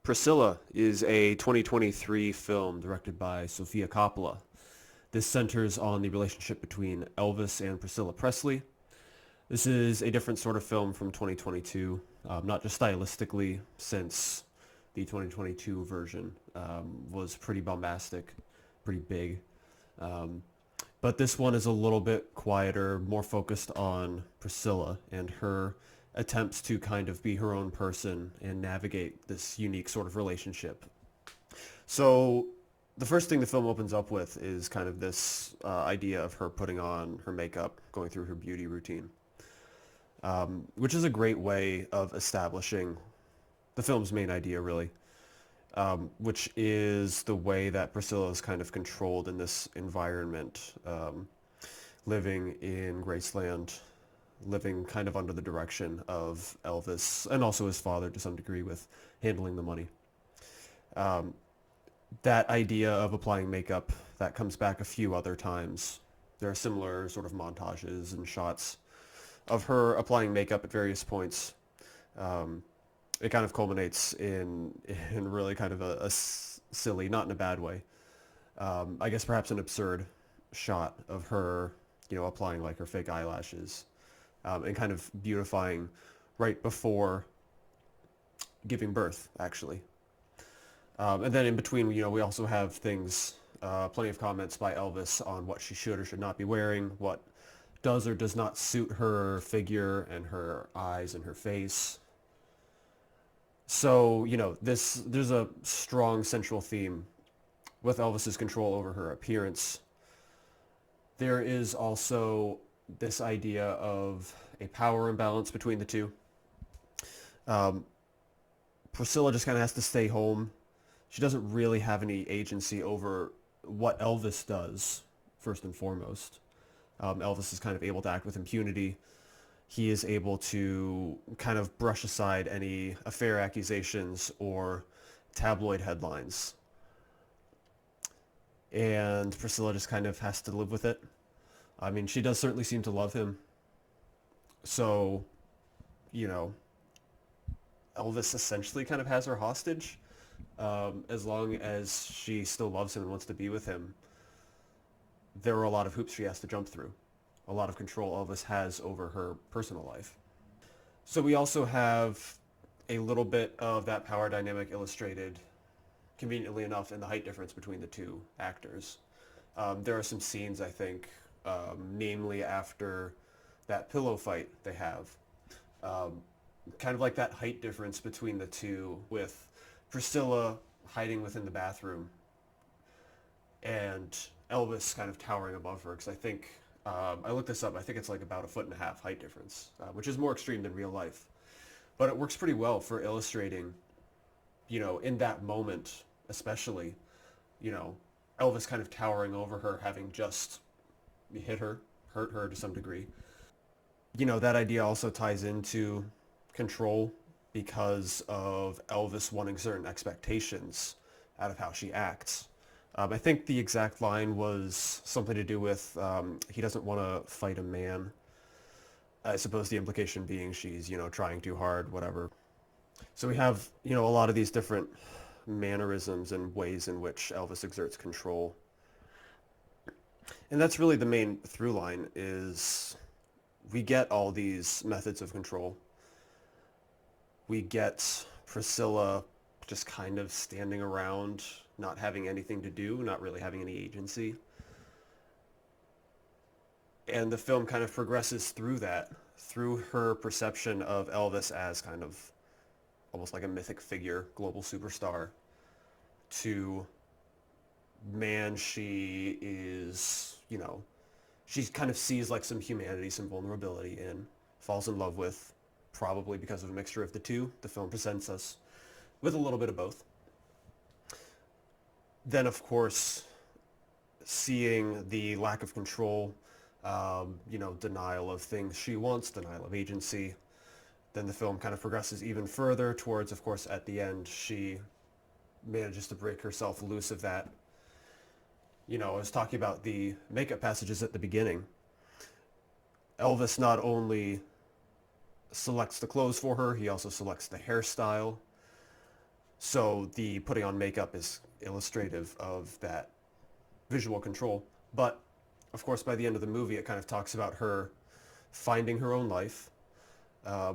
Priscilla is a 2023 film directed by Sofia Coppola. This centers on the relationship between Elvis and Priscilla Presley. This is a different sort of film from 2022, not just stylistically, since the 2022 version was pretty bombastic, pretty big. Um, but this one is a little bit quieter, more focused on Priscilla and her attempts to kind of be her own person and navigate this unique sort of relationship. So the first thing the film opens up with is kind of this idea of her putting on her makeup, going through her beauty routine, which is a great way of establishing the film's main idea, really, which is the way that Priscilla is kind of controlled in this environment, living in Graceland, living kind of under the direction of Elvis and also his father to some degree with handling the money. Um, that idea of applying makeup, that comes back a few other times. There are similar sort of montages and shots of her applying makeup at various points. Um, it kind of culminates in really kind of a silly, not in a bad way, I guess perhaps an absurd shot of her, applying like her fake eyelashes, and kind of beautifying right before giving birth, actually. And then in between, we also have things, plenty of comments by Elvis on what she should or should not be wearing, what does or does not suit her figure and her eyes and her face. So, there's a strong central theme with Elvis's control over her appearance. There is also this idea of a power imbalance between the two. Um, Priscilla just kind of has to stay home. She doesn't really have any agency over what Elvis does, first and foremost. Elvis is kind of able to act with impunity. He is able to kind of brush aside any affair accusations or tabloid headlines. And Priscilla just kind of has to live with it. I mean, she does certainly seem to love him. So, you know, Elvis essentially kind of has her hostage, as long as she still loves him and wants to be with him. There are a lot of hoops she has to jump through, a lot of control Elvis has over her personal life. So we also have a little bit of that power dynamic illustrated, conveniently enough, in the height difference between the two actors. There are some scenes, I think, namely after that pillow fight they have, kind of like that height difference between the two, with Priscilla hiding within the bathroom and Elvis kind of towering above her, because I think, I looked this up, I think it's like about 1.5 foot height difference, which is more extreme than real life. But it works pretty well for illustrating, in that moment especially, you know, Elvis kind of towering over her, having just hurt her to some degree. That idea also ties into control because of Elvis wanting certain expectations out of how she acts. I think the exact line was something to do with, he doesn't want to fight a man. I suppose the implication being she's, trying too hard, whatever. So we have, a lot of these different mannerisms and ways in which Elvis exerts control. And that's really the main through line, is we get all these methods of control. We get Priscilla just kind of standing around, not having anything to do, not really having any agency. And the film kind of progresses through that, through her perception of Elvis as kind of almost like a mythic figure, global superstar, to man she is, she kind of sees like some humanity, some vulnerability in, falls in love with, probably because of a mixture of the two. The film presents us with a little bit of both. Then, of course, seeing the lack of control, denial of things she wants, denial of agency. Then the film kind of progresses even further towards, of course, at the end, she manages to break herself loose of that. I was talking about the makeup passages at the beginning. Elvis not only selects the clothes for her, he also selects the hairstyle. So the putting on makeup is illustrative of that visual control. But of course, by the end of the movie, it kind of talks about her finding her own life, uh,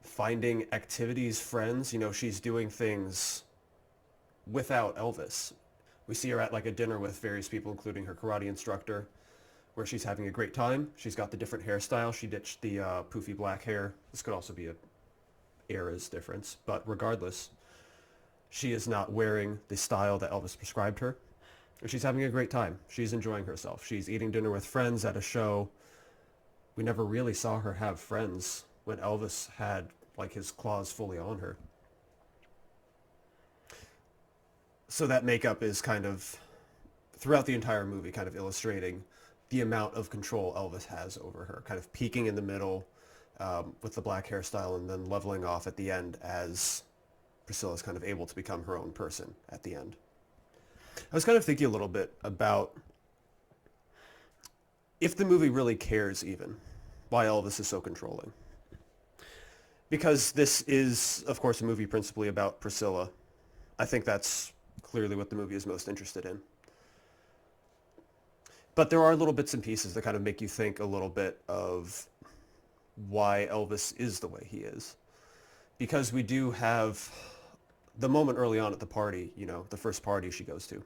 finding activities, friends. She's doing things without Elvis. We see her at like a dinner with various people, including her karate instructor, where she's having a great time. She's got the different hairstyle. She ditched the poofy black hair. This could also be a era's difference, but regardless, she is not wearing the style that Elvis prescribed her. And she's having a great time. She's enjoying herself. She's eating dinner with friends at a show. We never really saw her have friends when Elvis had like his claws fully on her. So that makeup is kind of, throughout the entire movie, kind of illustrating the amount of control Elvis has over her, kind of peaking in the middle with the black hairstyle and then leveling off at the end as Priscilla's kind of able to become her own person at the end. I was kind of thinking a little bit about if the movie really cares even why Elvis is so controlling. Because this is, of course, a movie principally about Priscilla. I think that's clearly what the movie is most interested in. But there are little bits and pieces that kind of make you think a little bit of why Elvis is the way he is. Because we do have the moment early on at the party, the first party she goes to.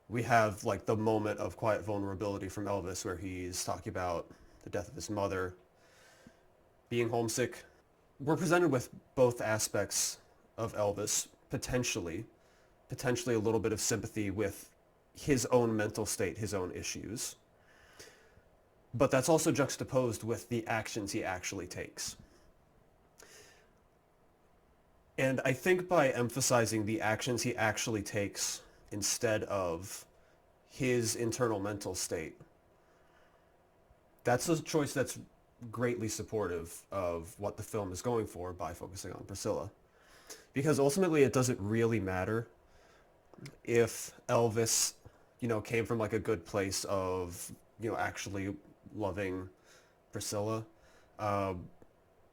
We have like the moment of quiet vulnerability from Elvis where he's talking about the death of his mother, being homesick. We're presented with both aspects of Elvis, potentially a little bit of sympathy with his own mental state, his own issues. But that's also juxtaposed with the actions he actually takes. And I think by emphasizing the actions he actually takes instead of his internal mental state, that's a choice that's greatly supportive of what the film is going for by focusing on Priscilla. Because ultimately it doesn't really matter if Elvis, came from like a good place of, actually loving Priscilla.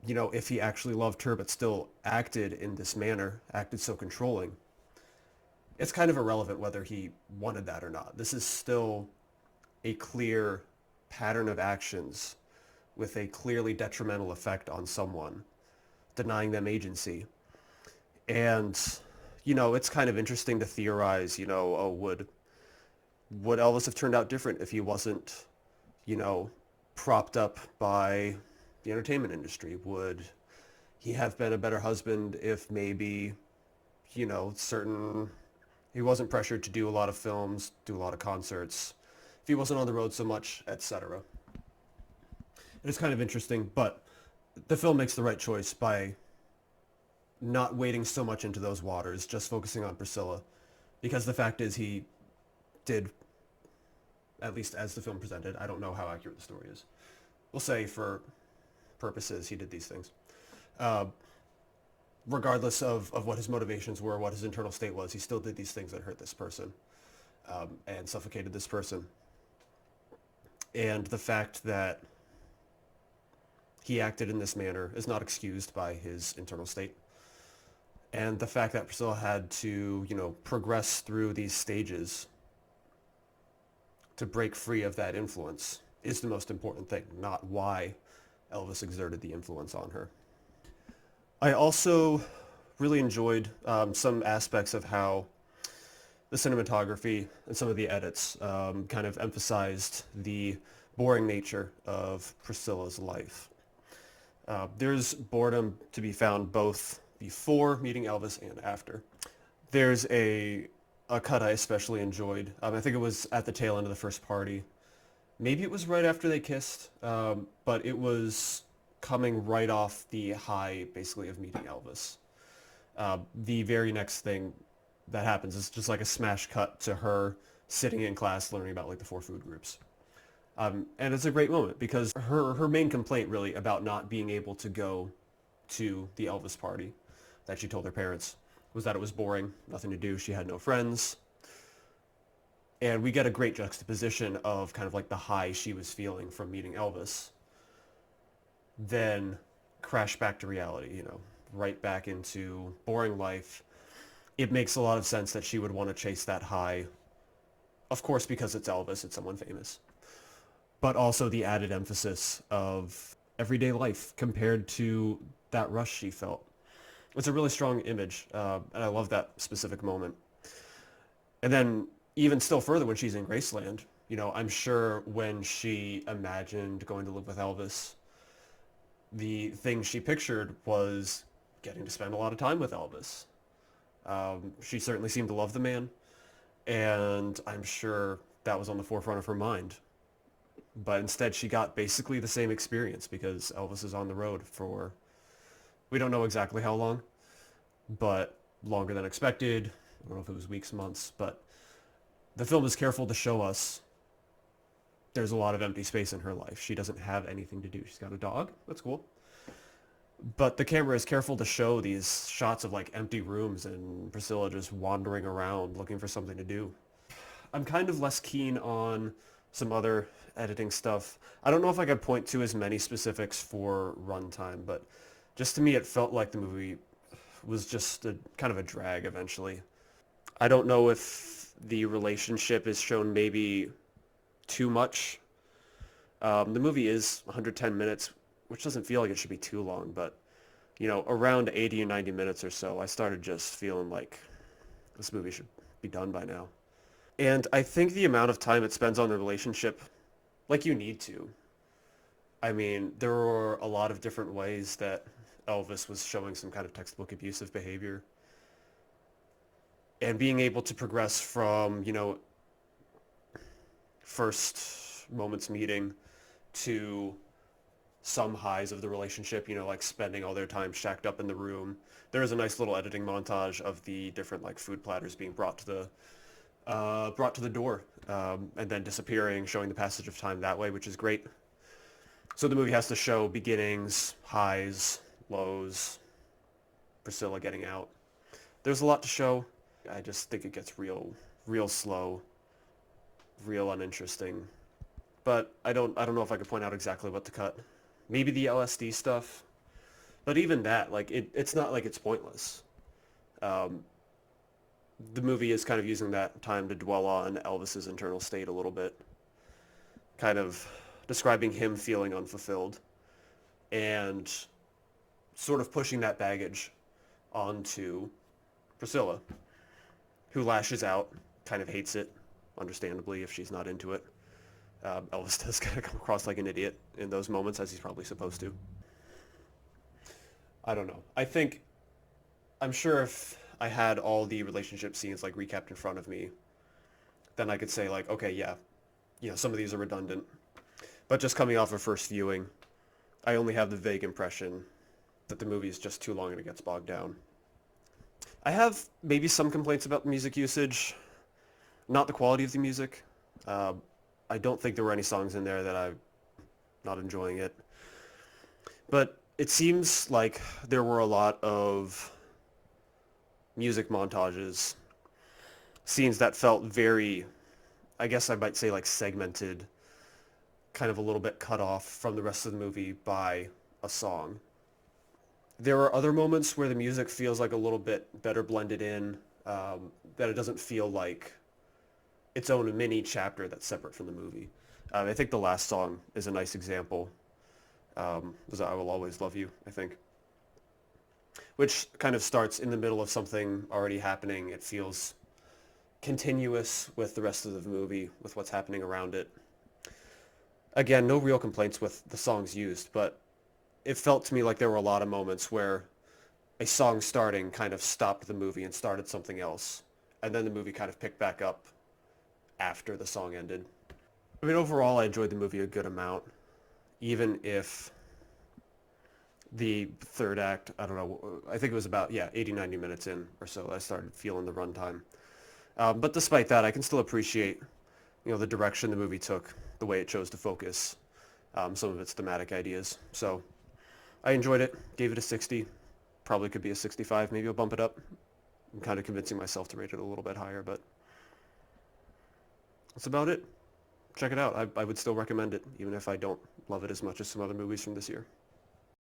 If he actually loved her but still acted in this manner, acted so controlling, it's kind of irrelevant whether he wanted that or not. This is still a clear pattern of actions with a clearly detrimental effect on someone, denying them agency. And, it's kind of interesting to theorize, oh, would Elvis have turned out different if he wasn't, propped up by the entertainment industry? Would he have been a better husband if maybe, he wasn't pressured to do a lot of films, do a lot of concerts, if he wasn't on the road so much, etc. It's kind of interesting, but the film makes the right choice by not wading so much into those waters, just focusing on Priscilla, because the fact is he did, at least as the film presented, I don't know how accurate the story is. We'll say for purposes he did these things. Regardless of what his motivations were, what his internal state was, he still did these things that hurt this person and suffocated this person. And the fact that he acted in this manner is not excused by his internal state. And the fact that Priscilla had to, progress through these stages to break free of that influence is the most important thing, not why Elvis exerted the influence on her. I also really enjoyed some aspects of how the cinematography and some of the edits kind of emphasized the boring nature of Priscilla's life. There's boredom to be found both before meeting Elvis and after. There's a cut I especially enjoyed. I think it was at the tail end of the first party. Maybe it was right after they kissed, but it was coming right off the high, basically, of meeting Elvis. The very next thing that happens is just like a smash cut to her sitting in class learning about like the 4 food groups. And it's a great moment because her main complaint really about not being able to go to the Elvis party that she told her parents was that it was boring, nothing to do, she had no friends. And we get a great juxtaposition of kind of like the high she was feeling from meeting Elvis, then crash back to reality, right back into boring life, it makes a lot of sense that she would want to chase that high. Of course, because it's Elvis, it's someone famous. But also the added emphasis of everyday life compared to that rush she felt. It's a really strong image, and I love that specific moment. And then even still further when she's in Graceland, I'm sure when she imagined going to live with Elvis, the thing she pictured was getting to spend a lot of time with Elvis. She certainly seemed to love the man, and I'm sure that was on the forefront of her mind. But instead, she got basically the same experience because Elvis is on the road for, we don't know exactly how long, but longer than expected. I don't know if it was weeks, months, but the film is careful to show us there's a lot of empty space in her life. She doesn't have anything to do. She's got a dog. That's cool. But the camera is careful to show these shots of like empty rooms and Priscilla just wandering around looking for something to do. I'm kind of less keen on some other editing stuff. I don't know if I could point to as many specifics for runtime, but just to me it felt like the movie was just a kind of a drag eventually. I don't know if the relationship is shown maybe too much. The movie is 110 minutes, which doesn't feel like it should be too long, but around 80 or 90 minutes or so, I started just feeling like this movie should be done by now. And I think the amount of time it spends on the relationship, like you need to. I mean, there were a lot of different ways that Elvis was showing some kind of textbook abusive behavior. And being able to progress from, first moments meeting to some highs of the relationship, like spending all their time shacked up in the room. There is a nice little editing montage of the different like food platters being brought to the door, and then disappearing, showing the passage of time that way, which is great. So the movie has to show beginnings, highs, lows, Priscilla getting out. There's a lot to show. I just think it gets real slow, real uninteresting. But I don't know if I could point out exactly what to cut. Maybe the LSD stuff. But even that, like it's not like it's pointless. Um, the movie is kind of using that time to dwell on Elvis's internal state a little bit, kind of describing him feeling unfulfilled and sort of pushing that baggage onto Priscilla, who lashes out, kind of hates it, understandably, if she's not into it. Elvis does kind of come across like an idiot in those moments, as he's probably supposed to. I don't know. I'm sure if I had all the relationship scenes like recapped in front of me, then I could say like, okay, yeah, some of these are redundant. But just coming off of first viewing, I only have the vague impression that the movie is just too long and it gets bogged down. I have maybe some complaints about the music usage, not the quality of the music. I don't think there were any songs in there that I'm not enjoying it. But it seems like there were a lot of music montages, scenes that felt very, I guess I might say like segmented, kind of a little bit cut off from the rest of the movie by a song. There are other moments where the music feels like a little bit better blended in, that it doesn't feel like its own mini chapter that's separate from the movie. I think the last song is a nice example. Was I Will Always Love You, I think. Which kind of starts in the middle of something already happening. It feels continuous with the rest of the movie, with what's happening around it. Again, no real complaints with the songs used, but it felt to me like there were a lot of moments where a song starting kind of stopped the movie and started something else, and then the movie kind of picked back up after the song ended. I mean, overall, I enjoyed the movie a good amount, even if the third act, I don't know, I think it was about, 80, 90 minutes in or so, I started feeling the runtime. But despite that, I can still appreciate, the direction the movie took, the way it chose to focus, some of its thematic ideas. So I enjoyed it, gave it a 60, probably could be a 65, maybe I'll bump it up. I'm kind of convincing myself to rate it a little bit higher, but that's about it. Check it out. I would still recommend it, even if I don't love it as much as some other movies from this year.